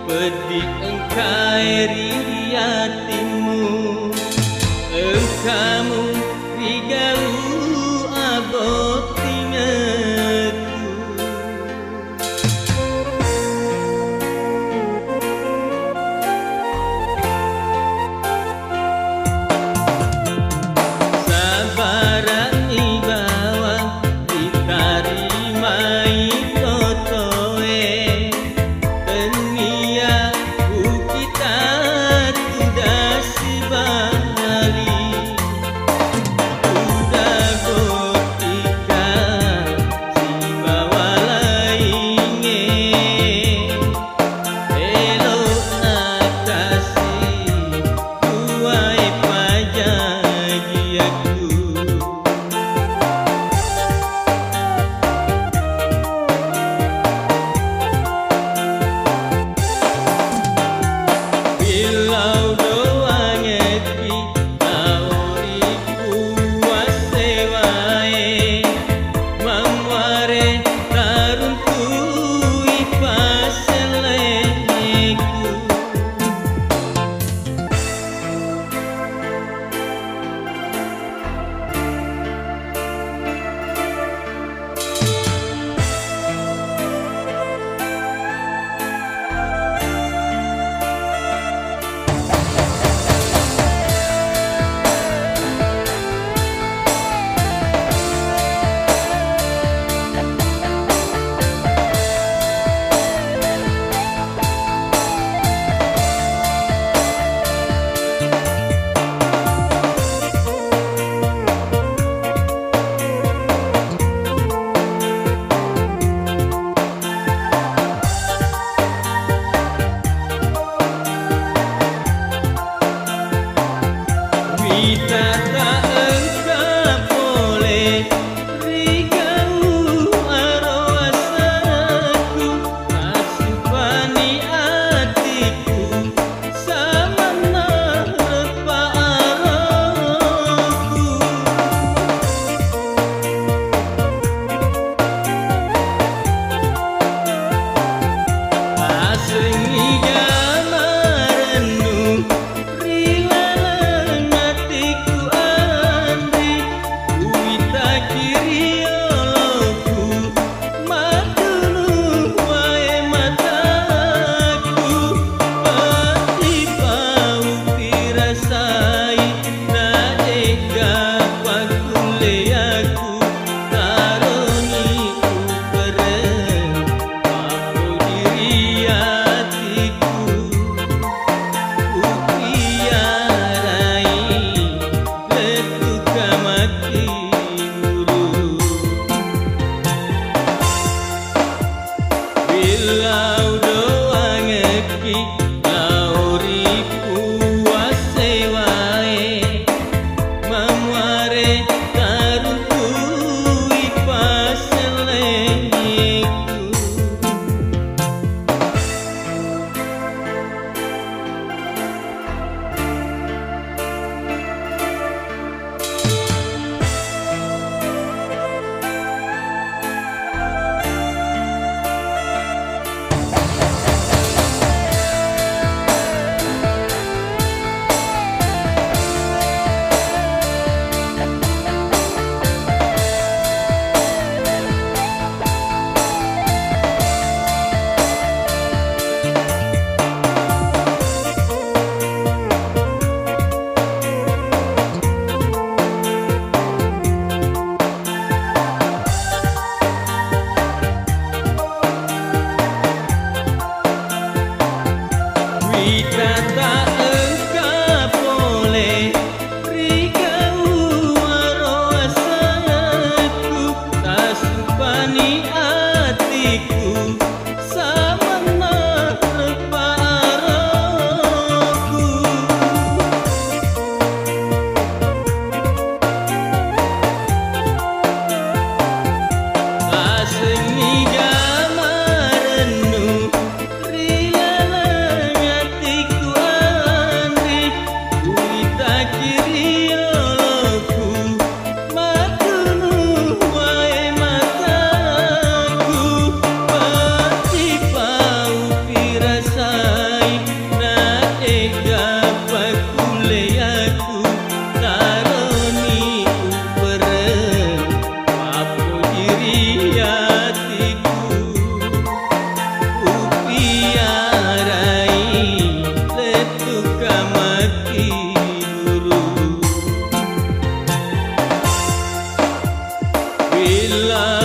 Pedih engkai riatimu, engkamu rigau abot ingatku. Sabaran ibawa ditarimai kotoe, tenia kita sudah sibali, sudah gotika si bawa lainge, elo atasi tuai pajagi aku. Bilau doang ngeki tauri puase wae, mamware taruntui paseleku. Kita tak engkau boleh rigau aroasaku, asupani hatiku samana repa aroku. Asengi gamarenu rilalang hatiku andri, uita kirioloku matulu wae mataku. Pati bau dirasai nadega pakuleaku, taroni upereng aku diri hatiku. Upiarai letuka mati mulu, bilau doang ngeki lauri puase wae, mamware taruntui paseleku. Kita tak engkau boleh rigau aroasaku, tasupani hatiku samana repa aroku. Asengi gamarenu rilalang hatiku andri, uita kirioloku matulu wae mataku. hatiku upiarai letu kamaki dulu bila